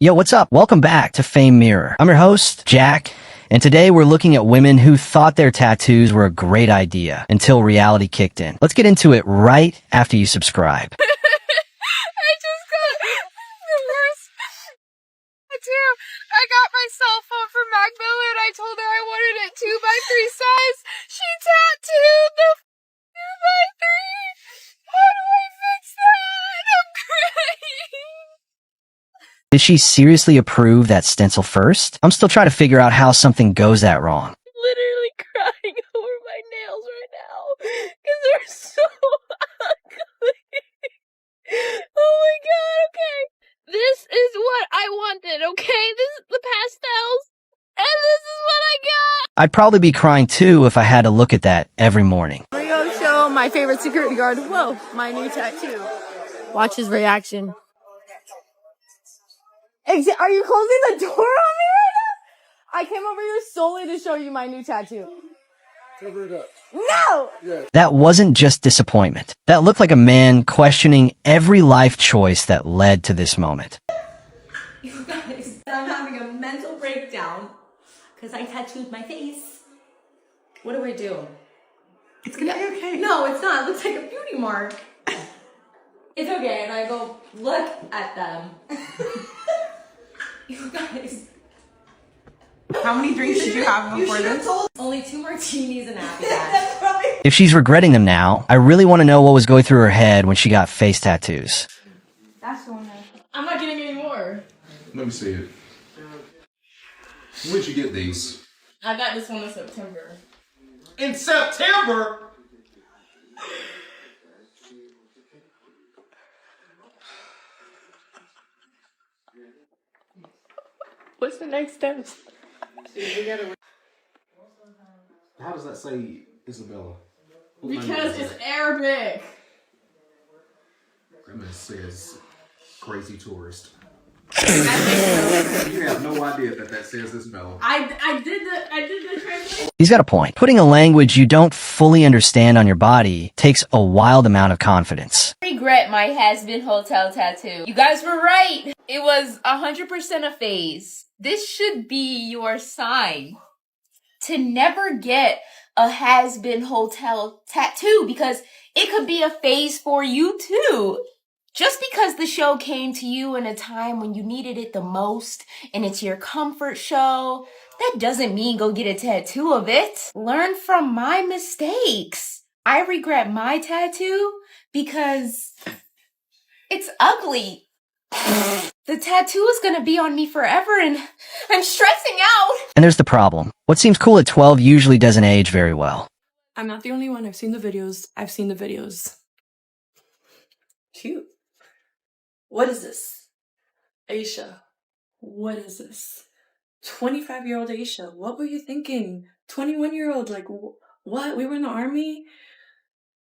Yo, what's up? Welcome back to Fame Mirror. I'm your host, Jack, and today we're looking at women who thought their tattoos were a great idea until reality kicked in. Let's get into it right after you subscribe. I just got the worst tattoo. I got my cell phone from Mac Miller and I told her I wanted it 2x3 size. She tattooed the 2x3. How do I fix that? I'm crying. Did she seriously approve that stencil first? I'm still trying to figure out how something goes that wrong. Literally crying over my nails right now because they're so ugly. Oh my god, okay. This is what I wanted, okay? This is the pastels, and this is what I got. I'd probably be crying too if I had to look at that every morning. We're gonna show my favorite security guard, whoa, my new tattoo. Watch his reaction. Are you closing the door on me right now? I came over here solely to show you my new tattoo. Cover it up. No! Yeah. That wasn't just disappointment. That looked like a man questioning every life choice that led to this moment. You guys, I'm having a mental breakdown because I tattooed my face. What do I do? It's gonna be okay. No, it's not. It looks like a beauty mark. It's okay, and I go look at them. You guys. How many drinks did you have before this? Only 2 martinis and after that. If she's regretting them now, I really want to know what was going through her head when she got face tattoos. That's the one that... I'm not getting any more. Let me see it. When'd you get these? I got this one in September. In September? What's the next step? How does that say Isabella? Because it's Arabic. That man says crazy tourist. I think so. You have no idea that says Isabella. I did the translation. He's got a point. Putting a language you don't fully understand on your body takes a wild amount of confidence. I regret my has-been hotel tattoo. You guys were right. It was 100% a phase. This should be your sign to never get a has-been hotel tattoo because it could be a phase for you too. Just because the show came to you in a time when you needed it the most and it's your comfort show, that doesn't mean go get a tattoo of it. Learn from my mistakes. I regret my tattoo because it's ugly. The tattoo is gonna be on me forever and I'm stressing out. And there's the problem. What seems cool at 12 usually doesn't age very well. I'm not the only one. I've seen the videos. Cute. What is this? Aisha. What is this? 25-year-old Aisha. What were you thinking? 21-year-old, like, what? We were in the army?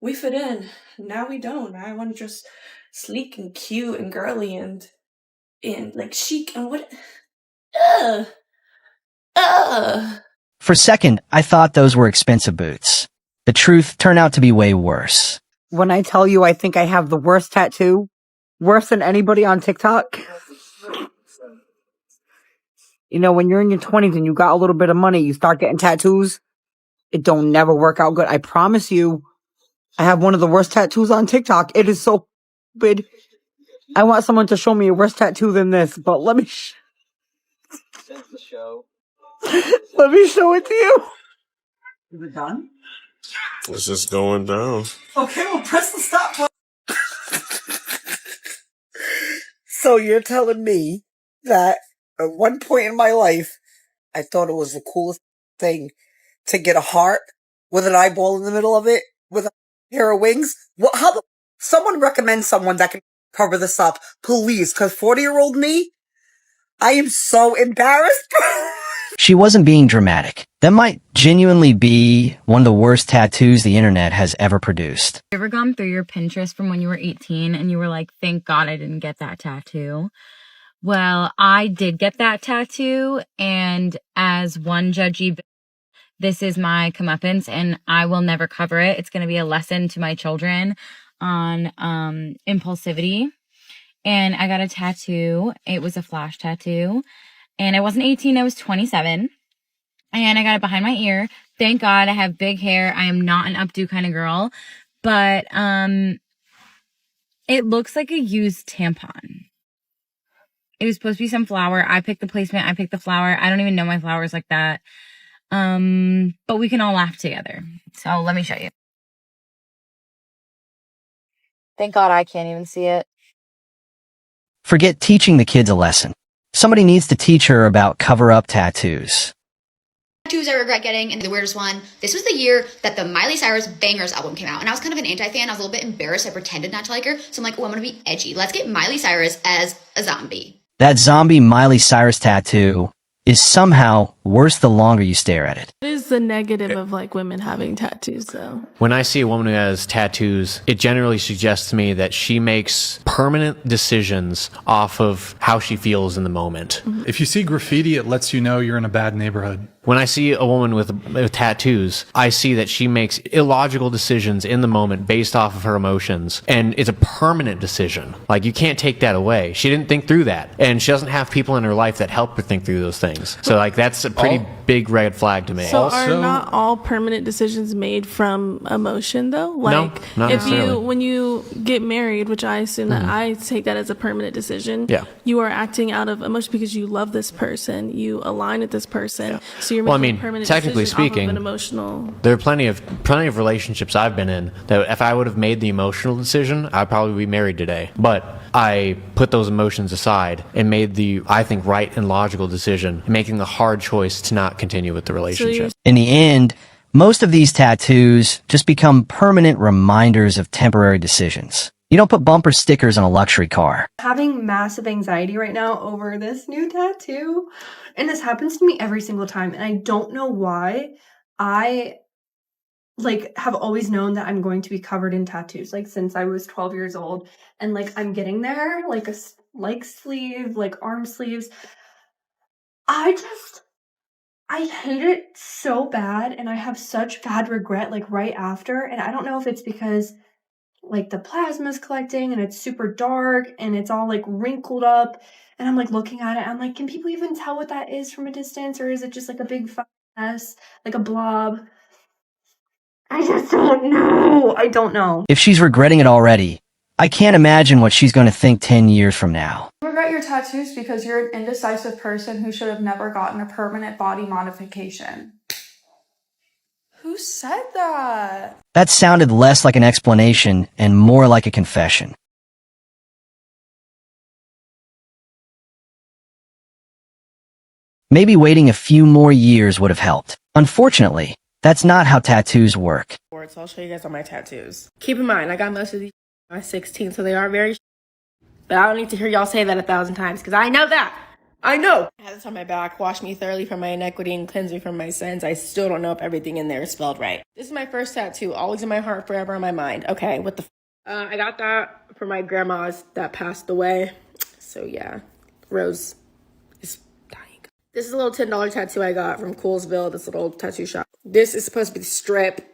We fit in. Now we don't. I want to dress sleek and cute and girly and like chic and what? For a second, I thought those were expensive boots. The truth turned out to be way worse. When I tell you I think I have the worst tattoo, worse than anybody on TikTok. You know, when you're in your 20s and you got a little bit of money, you start getting tattoos, it don't never work out good. I promise you, I have one of the worst tattoos on TikTok. It is so stupid. I want someone to show me a worse tattoo than this, but let me let me show it to you. Is it done? It's just going down. Okay, well, press the stop button. So you're telling me that at one point in my life, I thought it was the coolest thing to get a heart with an eyeball in the middle of it with a pair of wings? What? Someone recommend someone that can cover this up, please, because 40-year-old me, I am so embarrassed. She wasn't being dramatic. That might genuinely be one of the worst tattoos the internet has ever produced. You ever gone through your Pinterest from when you were 18 and you were like, thank God I didn't get that tattoo? Well, I did get that tattoo, and as one judgy, this is my comeuppance, and I will never cover it. It's going to be a lesson to my children on impulsivity and I got a tattoo. It was a flash tattoo, and I wasn't 18, I was 27, and I got it behind my ear. Thank God I have big hair. I am not an updo kind of girl, but it looks like a used tampon. It was supposed to be some flower. I picked the placement. I picked the flower. I don't even know my flowers like that. But we can all laugh together. So let me show you. Thank God I can't even see it. Forget teaching the kids a lesson. Somebody needs to teach her about cover-up tattoos. Tattoos I regret getting, and the weirdest one. This was the year that the Miley Cyrus Bangers album came out, and I was kind of an anti-fan. I was a little bit embarrassed. I pretended not to like her, so I'm like, oh, I'm gonna be edgy. Let's get Miley Cyrus as a zombie. That zombie Miley Cyrus tattoo is somehow worse the longer you stare at it. What is the negative of like women having tattoos though? When I see a woman who has tattoos, it generally suggests to me that she makes permanent decisions off of how she feels in the moment. If you see graffiti, it lets you know you're in a bad neighborhood. When I see a woman with tattoos, I see that she makes illogical decisions in the moment based off of her emotions. And it's a permanent decision. Like, you can't take that away. She didn't think through that. And she doesn't have people in her life that help her think through those things. So, like, that's a pretty big red flag to me. So are not all permanent decisions made from emotion though? Like, no, not if necessarily. when you get married, which I assume that I take that as a permanent decision, Yeah. you are acting out of emotion because you love this person, you align with this person. Yeah. So you're Well, I making mean, a permanent technically decision off of speaking, an emotional. there are plenty of relationships I've been in that if I would have made the emotional decision, I'd probably be married today. But I put those emotions aside and made the, I think, right and logical decision, making the hard choice to not continue with the relationship. In the end, most of these tattoos just become permanent reminders of temporary decisions. You don't put bumper stickers on a luxury car. Having massive anxiety right now over this new tattoo, and this happens to me every single time, and I don't know why. I like have always known that I'm going to be covered in tattoos, like since I was 12 years old, and like I'm getting there, like a sleeve, like arm sleeves. I hate it so bad, and I have such bad regret like right after, and I don't know if it's because like the plasma's collecting and it's super dark and it's all like wrinkled up, and I'm like looking at it, I'm like, can people even tell what that is from a distance, or is it just like a big mess, like a blob? I just don't know. I don't know. If she's regretting it already, I can't imagine what she's going to think 10 years from now. You regret your tattoos because you're an indecisive person who should have never gotten a permanent body modification. Who said that? That sounded less like an explanation and more like a confession. Maybe waiting a few more years would have helped. Unfortunately, that's not how tattoos work. So I'll show you guys all my tattoos. Keep in mind, I got most of these when I was 16, so they are very but I don't need to hear y'all say that 1,000 times, because I know that. I know. I had this on my back. Wash me thoroughly from my iniquity and cleanse me from my sins. I still don't know if everything in there is spelled right. This is my first tattoo. Always in my heart, forever on my mind. Okay, what the I got that from my grandma's that passed away. So yeah, Rose is dying. This is a little $10 tattoo I got from Coolsville, this little tattoo shop. This is supposed to be the strip.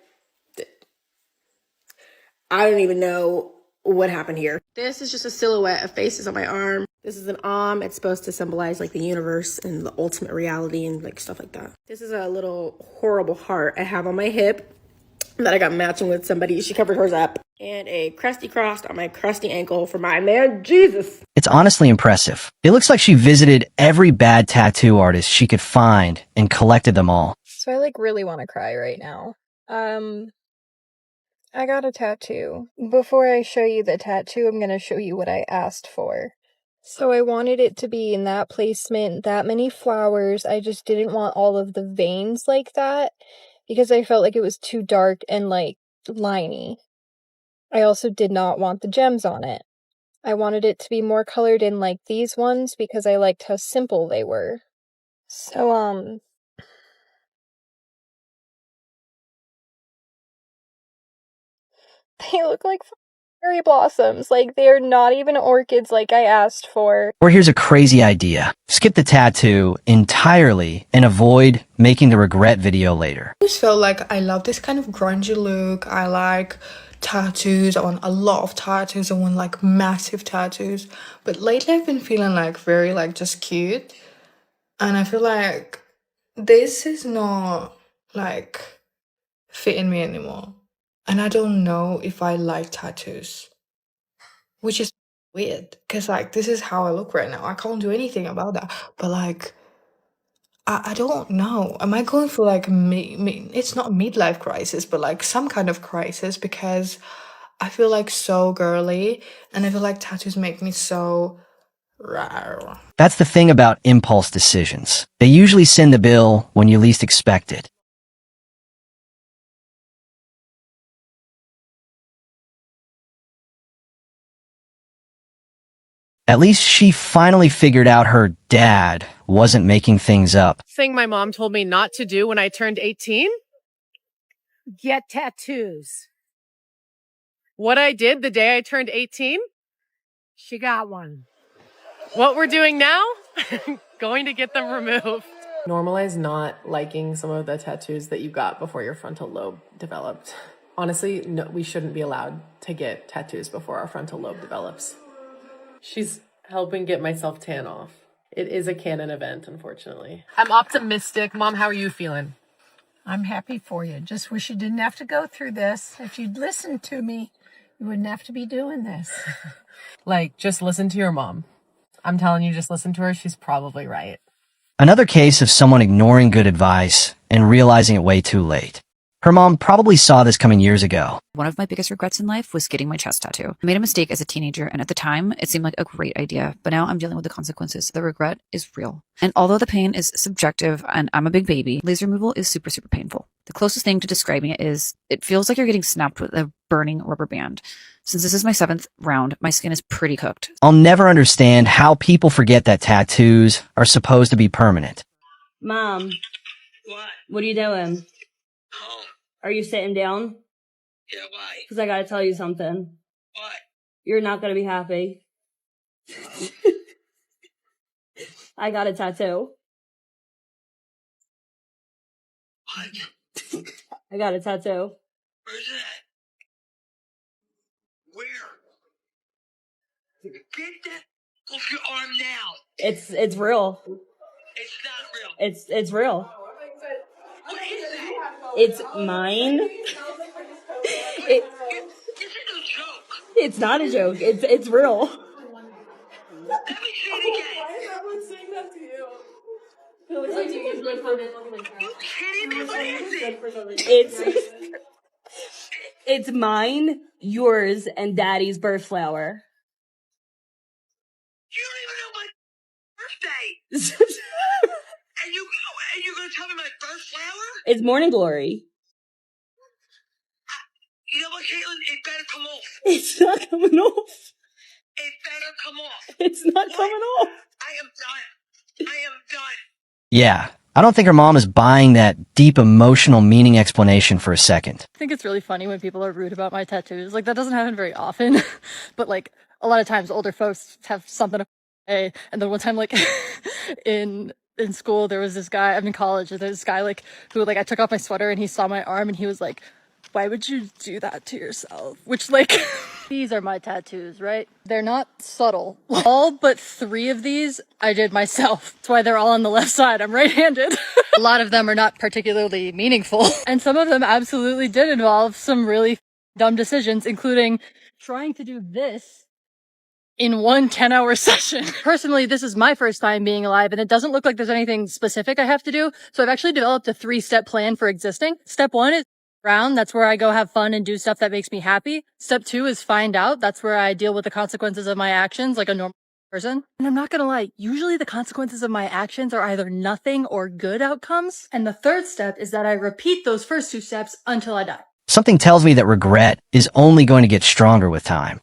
I don't even know what happened here. This is just a silhouette of faces on my arm. This is an It's supposed to symbolize like the universe and the ultimate reality and like stuff like that. This is a little horrible heart I have on my hip that I got matching with somebody. She covered hers up. And a crusty cross on my crusty ankle for my man, Jesus. It's honestly impressive. It looks like she visited every bad tattoo artist she could find and collected them all. So I like really want to cry right now. I got a tattoo. Before I show you the tattoo, I'm going to show you what I asked for. So I wanted it to be in that placement, that many flowers. I just didn't want all of the veins like that because I felt like it was too dark and like liney. I also did not want the gems on it. I wanted it to be more colored in like these ones because I liked how simple they were. So, they look like cherry blossoms. Like, they're not even orchids like I asked for. Or here's a crazy idea. Skip the tattoo entirely and avoid making the regret video later. I always felt like I love this kind of grungy look. I like tattoos. I want a lot of tattoos. I want like massive tattoos. But lately I've been feeling like very like just cute. And I feel like this is not like fitting me anymore. And I don't know if I like tattoos, which is weird because like this is how I look right now. I can't do anything about that. But like I don't know. Am I going for like it's not a midlife crisis, but like some kind of crisis because I feel like so girly and I feel like tattoos make me so rawr. That's the thing about impulse decisions. They usually send the bill when you least expect it. At least she finally figured out her dad wasn't making things up. Thing my mom told me not to do when I turned 18? Get tattoos. What I did the day I turned 18? She got one. What we're doing now? Going to get them removed. Normalize not liking some of the tattoos that you got before your frontal lobe developed. Honestly, no, we shouldn't be allowed to get tattoos before our frontal lobe develops. She's helping get my self-tan off. It is a canon event, unfortunately. I'm optimistic. Mom, how are you feeling? I'm happy for you. Just wish you didn't have to go through this. If you'd listened to me, you wouldn't have to be doing this. Like, just listen to your mom. I'm telling you, just listen to her. She's probably right. Another case of someone ignoring good advice and realizing it way too late. Her mom probably saw this coming years ago. One of my biggest regrets in life was getting my chest tattoo. I made a mistake as a teenager, and at the time, it seemed like a great idea, but now I'm dealing with the consequences. The regret is real. And although the pain is subjective and I'm a big baby, laser removal is super, super painful. The closest thing to describing it is, it feels like you're getting snapped with a burning rubber band. Since this is my 7th round, my skin is pretty cooked. I'll never understand how people forget that tattoos are supposed to be permanent. Mom. What are you doing? Are you sitting down? Yeah, why? Because I gotta tell you something. What? You're not gonna be happy. I got a tattoo. What? I got a tattoo. Where's that? Where? Get that off your arm now. It's real. It's not real. It's real. What is that? It's mine. This is a joke. It's not a joke. It's real. Let me see it again. Why is everyone saying that to you? You kidding me? What is it? It's mine, yours, and Daddy's birth flower. You don't even know my birthday. and you're gonna tell me my birth flower? It's morning glory. You know what, Caitlin? It better come off. It's not coming off. It better come off. It's not coming off. I am done. I am done. Yeah, I don't think her mom is buying that deep emotional meaning explanation for a second. I think it's really funny when people are rude about my tattoos. Like, that doesn't happen very often. But, like, a lot of times older folks have something to say. And then one time, like, in school, there was this guy, I'm in college, and there's this guy, like, who, like, I took off my sweater and he saw my arm and he was like, why would you do that to yourself? Which, like, these are my tattoos, right? They're not subtle. All but 3 of these I did myself. That's why they're all on the left side. I'm right-handed. A lot of them are not particularly meaningful. And some of them absolutely did involve some really dumb decisions, including trying to do this in one 10-hour session. Personally, this is my first time being alive, and it doesn't look like there's anything specific I have to do. So I've actually developed a 3-step plan for existing. Step 1 is around. That's where I go have fun and do stuff that makes me happy. Step 2 is find out. That's where I deal with the consequences of my actions like a normal person. And I'm not gonna lie, usually the consequences of my actions are either nothing or good outcomes. And the 3rd step is that I repeat those first 2 steps until I die. Something tells me that regret is only going to get stronger with time.